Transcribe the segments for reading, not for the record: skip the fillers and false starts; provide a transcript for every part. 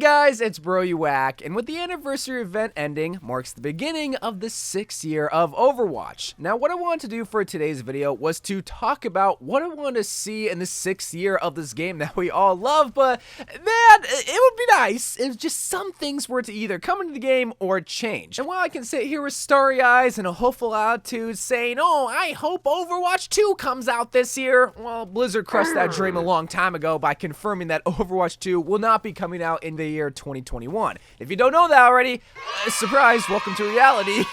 guys, it's Bro You Whack, and with the anniversary event ending, marks the beginning of the 6th year of Overwatch. Now, what I wanted to do for today's video was to talk about what I wanted to see in the 6th year of this game that we all love, but man, it would be nice if just some things were to either come into the game or change. And while I can sit here with starry eyes and a hopeful attitude saying, oh, I hope Overwatch 2 comes out this year, well, Blizzard crushed that dream a long time ago by confirming that Overwatch 2 will not be coming out in the year 2021. If you don't know that already, surprise, welcome to reality.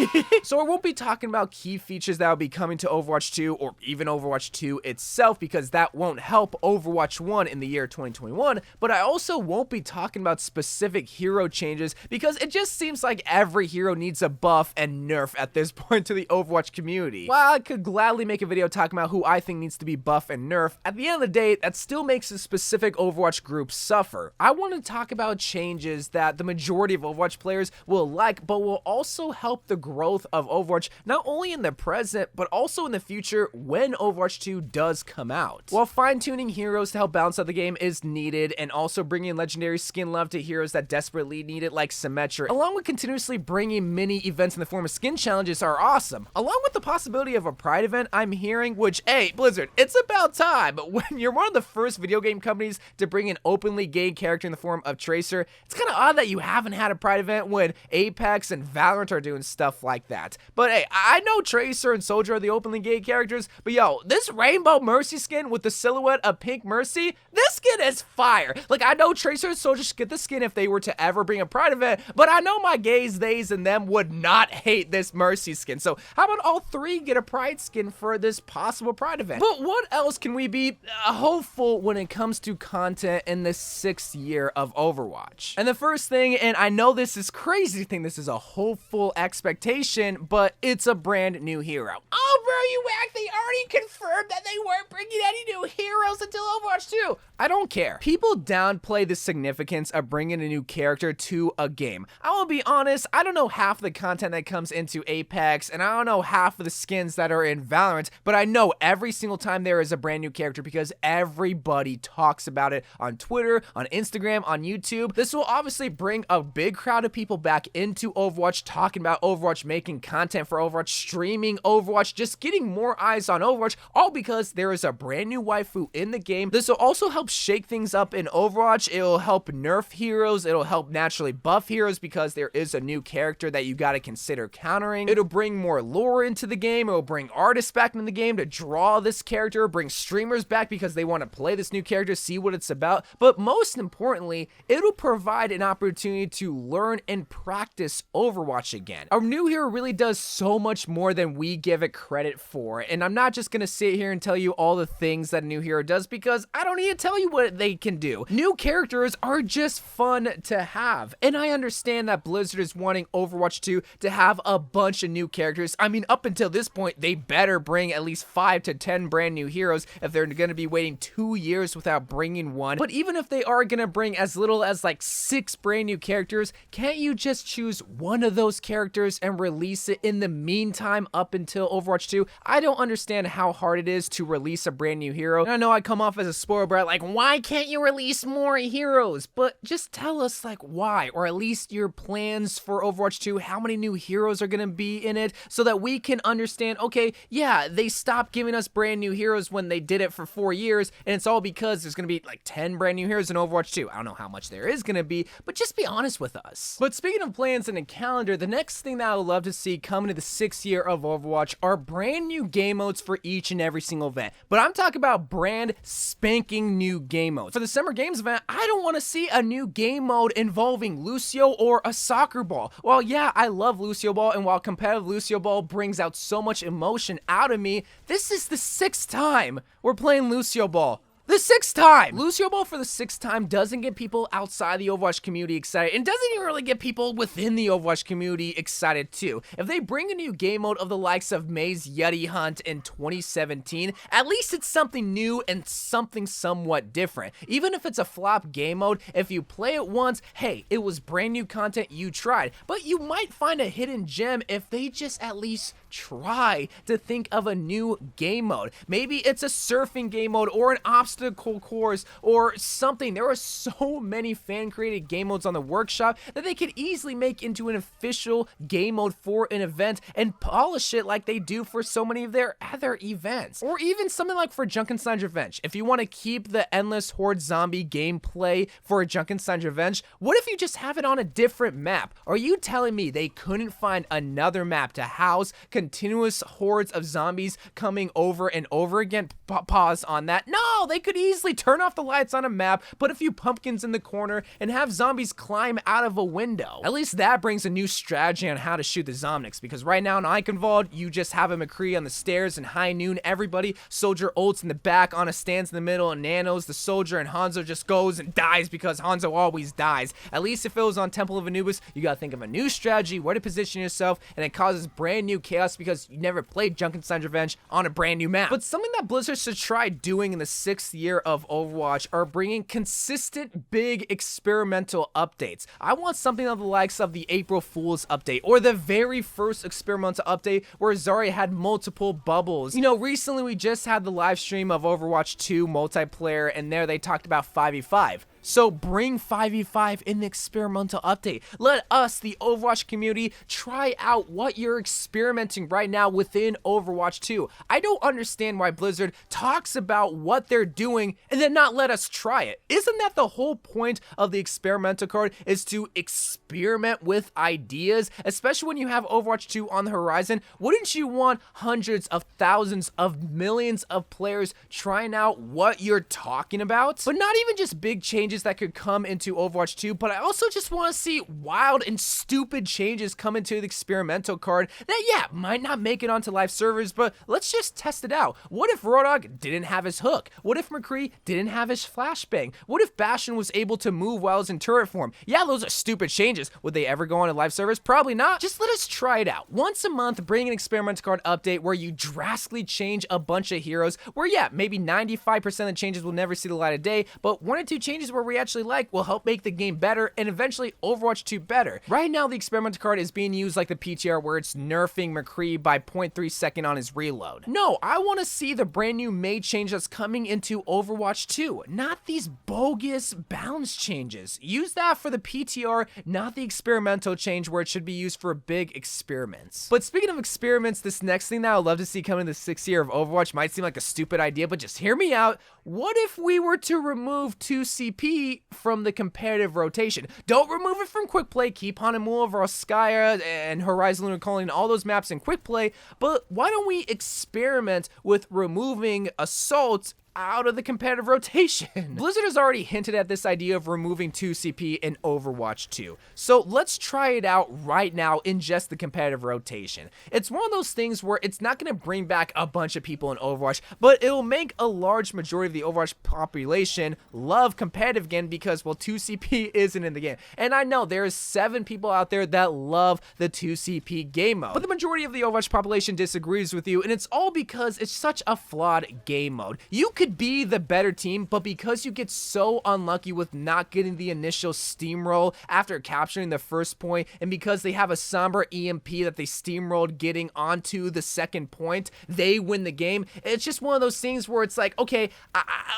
So I won't be talking about key features that will be coming to Overwatch 2 or even Overwatch 2 itself, because that won't help Overwatch 1 in the year 2021, but I also won't be talking about specific hero changes because it just seems like every hero needs a buff and nerf at this point to the Overwatch community. While I could gladly make a video talking about who I think needs to be buff and nerf, at the end of the day, that still makes a specific Overwatch group suffer. I want to talk about changes that the majority of Overwatch players will like, but will also help the growth of Overwatch, not only in the present, but also in the future when Overwatch 2 does come out. While fine-tuning heroes to help balance out the game is needed, and also bringing legendary skin love to heroes that desperately need it like Symmetra, along with continuously bringing mini events in the form of skin challenges are awesome. Along with the possibility of a Pride event I'm hearing, which, hey, Blizzard, it's about time. But when you're one of the first video game companies to bring an openly gay character in the form of Tracer, it's kind of odd that you haven't had a Pride event when Apex and Valorant are doing stuff like that. But hey, I know Tracer and Soldier are the openly gay characters, but yo, this Rainbow Mercy skin with the silhouette of Pink Mercy, this skin is fire. Like, I know Tracer and Soldier should get the skin if they were to ever bring a Pride event, but I know my gays, theys, and them would not hate this Mercy skin. So how about all three get a Pride skin for this possible Pride event? But what else can we be hopeful when it comes to content in the 6th year of Overwatch? And the first thing, and I know this is crazy to think this is a hopeful expectation, but it's a brand new hero. Oh, bro, you whack, they already confirmed that they weren't bringing any new heroes until Overwatch 2. I don't care. People downplay the significance of bringing a new character to a game. I will be honest, I don't know half the content that comes into Apex, and I don't know half of the skins that are in Valorant, but I know every single time there is a brand new character because everybody talks about it on Twitter, on Instagram, on YouTube. This will obviously bring a big crowd of people back into Overwatch, talking about Overwatch, making content for Overwatch, streaming Overwatch, just getting more eyes on Overwatch, all because there is a brand new waifu in the game. This will also help shake things up in Overwatch. It'll help nerf heroes. It'll help naturally buff heroes because there is a new character that you got to consider countering. It'll bring more lore into the game. It'll bring artists back into the game to draw this character, bring streamers back because they want to play this new character, see what it's about. But most importantly, it'll provide an opportunity to learn and practice Overwatch again. Our new hero really does so much more than we give it credit for, and I'm not just gonna sit here and tell you all the things that a new hero does because I don't need to tell you what they can do. New characters are just fun to have, and I understand that Blizzard is wanting Overwatch 2 to have a bunch of new characters. I mean, up until this point, they better bring at least 5 to 10 brand new heroes if they're gonna be waiting 2 years without bringing one. But even if they are gonna bring as little as like 6 brand new characters, can't you just choose one of those characters and release it in the meantime up until Overwatch 2? I don't understand how hard it is to release a brand new hero. And I know I come off as a spoiler brat, like, why can't you release more heroes? But just tell us, like, why, or at least your plans for Overwatch 2, how many new heroes are gonna be in it, so that we can understand, okay, yeah, they stopped giving us brand new heroes when they did it for 4 years, and it's all because there's gonna be like 10 brand new heroes in Overwatch 2. I don't know how much there is gonna be, but just be honest with us. But speaking of plans and a calendar, the next thing that I would love to see coming to the 6th year of Overwatch are brand new game modes for each and every single event. But I'm talking about brand spanking new game modes. For the Summer Games event, I don't want to see a new game mode involving Lucio or a soccer ball. While yeah, I love Lucio Ball, and while competitive Lucio Ball brings out so much emotion out of me, this is the 6th time we're playing Lucio Ball. The 6th time! Lucio Ball for the 6th time doesn't get people outside the Overwatch community excited, and doesn't even really get people within the Overwatch community excited too. If they bring a new game mode of the likes of May's Yeti Hunt in 2017, at least it's something new and something somewhat different. Even if it's a flop game mode, if you play it once, hey, it was brand new content you tried, but you might find a hidden gem if they just at least try to think of a new game mode. Maybe it's a surfing game mode or an obstacle obstacle course or something. There are so many fan-created game modes on the workshop that they could easily make into an official game mode for an event and polish it like they do for so many of their other events. Or even something like for Junkenstein's Revenge. If you want to keep the endless horde zombie gameplay for Junkenstein's Revenge, what if you just have it on a different map? Are you telling me they couldn't find another map to house continuous hordes of zombies coming over and over again? Pause on that. No, they could easily turn off the lights on a map, put a few pumpkins in the corner, and have zombies climb out of a window. At least that brings a new strategy on how to shoot the Zomnics, because right now in Eichenwald, you just have a McCree on the stairs, and high noon, everybody, Soldier ults in the back, Anna stands in the middle, and Nanos the Soldier, and Hanzo just goes and dies because Hanzo always dies. At least if it was on Temple of Anubis, you gotta think of a new strategy, where to position yourself, and it causes brand new chaos because you never played Junkenstein's Revenge on a brand new map. But something that Blizzard should try doing in the 6th year of Overwatch are bringing consistent big experimental updates. I want something of the likes of the April Fool's update or the very first experimental update where Zarya had multiple bubbles. You know, recently we just had the live stream of Overwatch 2 multiplayer, and there they talked about 5v5. So bring 5v5 in the experimental update. Let us, the Overwatch community, try out what you're experimenting right now within Overwatch 2. I don't understand why Blizzard talks about what they're doing and then not let us try it. Isn't that the whole point of the experimental card, is to experiment with ideas? Especially when you have Overwatch 2 on the horizon, wouldn't you want hundreds of thousands of millions of players trying out what you're talking about? But not even just big changes that could come into Overwatch 2, but I also just want to see wild and stupid changes come into the experimental card that, yeah, might not make it onto live servers, but let's just test it out. What if Rodog didn't have his hook? What if McCree didn't have his flashbang? What if Bastion was able to move while he's in turret form? Yeah, those are stupid changes. Would they ever go on to live servers? Probably not. Just let us try it out. Once a month, bring an experimental card update where you drastically change a bunch of heroes, where, yeah, maybe 95% of the changes will never see the light of day, but 1 or 2 changes where we actually like will help make the game better and eventually Overwatch 2 better. Right now, the experimental card is being used like the PTR where it's nerfing McCree by 0.3 second on his reload. No, I want to see the brand new mage change that's coming into Overwatch 2, not these bogus balance changes. Use that for the PTR, not the experimental change where it should be used for big experiments. But speaking of experiments, this next thing that I would love to see coming in the 6th year of Overwatch might seem like a stupid idea, but just hear me out. What if we were to remove 2CP from the competitive rotation? Don't remove it from quick play. Keep Hanamura, Vorskaya, and Horizon Lunar Colony, all those maps in quick play. But why don't we experiment with removing Assault out of the competitive rotation? Blizzard has already hinted at this idea of removing 2CP in Overwatch 2. So let's try it out right now in just the competitive rotation. It's one of those things where it's not going to bring back a bunch of people in Overwatch, but it'll make a large majority of the Overwatch population love competitive again because, well, 2CP isn't in the game. And I know there's 7 people out there that love the 2CP game mode, but the majority of the Overwatch population disagrees with you, and it's all because it's such a flawed game mode. You could be the better team, but because you get so unlucky with not getting the initial steamroll after capturing the first point, and because they have a somber EMP that they steamrolled getting onto the second point, they win the game. It's just one of those things where it's like, okay,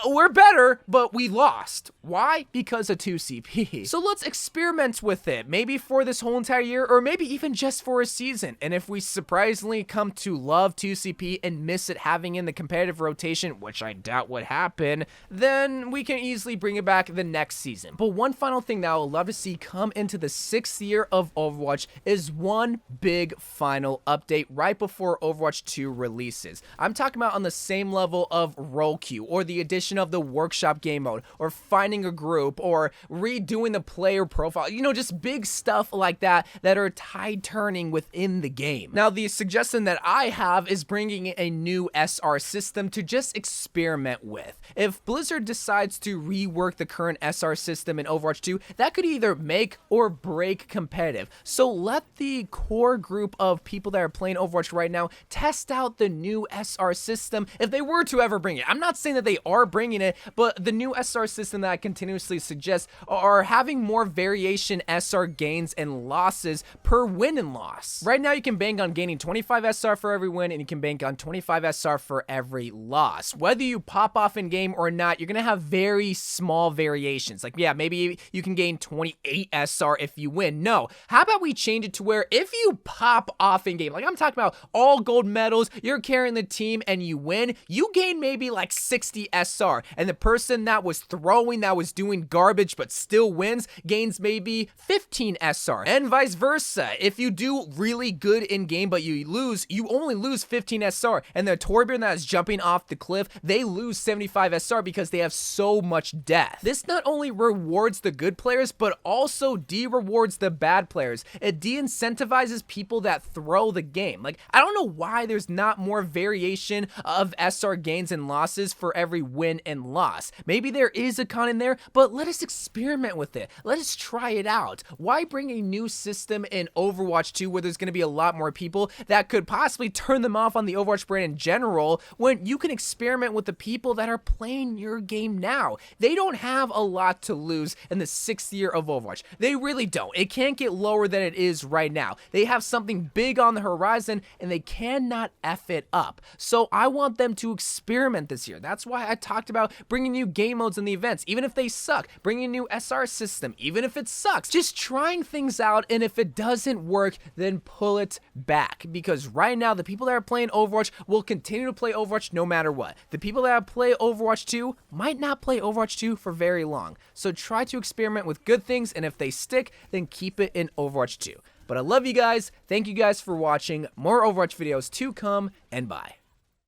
we're better, but we lost. Why? Because of 2CP. So let's experiment with it, maybe for this whole entire year, or maybe even just for a season. And if we surprisingly come to love 2CP and miss it having in the competitive rotation, which I doubt would happen, then we can easily bring it back the next season. But one final thing that I would love to see come into the 6th year of Overwatch is one big final update right before Overwatch 2 releases. I'm talking about on the same level of role queue, or the addition of the workshop game mode, or finding a group, or redoing the player profile, you know, just big stuff like that that are tide turning within the game. Now, the suggestion that I have is bringing a new SR system to just experiment with. If Blizzard decides to rework the current SR system in Overwatch 2, that could either make or break competitive. So let the core group of people that are playing Overwatch right now test out the new SR system if they were to ever bring it. I'm not saying that they are bringing it, but the new SR system that I continuously suggest are having more variation SR gains and losses per win and loss. Right now you can bank on gaining 25 SR for every win, and you can bank on 25 SR for every loss. Whether you pop off in game or not, you're gonna have very small variations. Like, yeah, maybe you can gain 28 SR if you win. No, how about we change it to where if you pop off in game, like I'm talking about all gold medals, you're carrying the team and you win, you gain maybe like 60 SR, and the person that was throwing, that was doing garbage but still wins, gains maybe 15 SR, and vice versa. If you do really good in game but you lose, you only lose 15 SR, and the Torbjorn that is jumping off the cliff, they lose 75 SR because they have so much death. This not only rewards the good players but also de-rewards the bad players. It de-incentivizes people that throw the game. Like, I don't know why there's not more variation of SR gains and losses for every win and loss. Maybe there is a con in there, but let us experiment with it. Let us try it out. Why bring a new system in Overwatch 2 where there's going to be a lot more people that could possibly turn them off on the Overwatch brand in general, when you can experiment with the people that are playing your game now? They don't have a lot to lose in the 6th year of Overwatch. They really don't. It can't get lower than it is right now. They have something big on the horizon and they cannot F it up. So I want them to experiment this year. That's why I talked about bringing new game modes in the events, even if they suck, bringing a new SR system, even if it sucks, just trying things out, and if it doesn't work, then pull it back, because right now the people that are playing Overwatch will continue to play Overwatch no matter what. The people that play Overwatch 2 might not play Overwatch 2 for very long, so try to experiment with good things, and if they stick, then keep it in Overwatch 2. But I love you guys, thank you guys for watching, more Overwatch videos to come, and bye.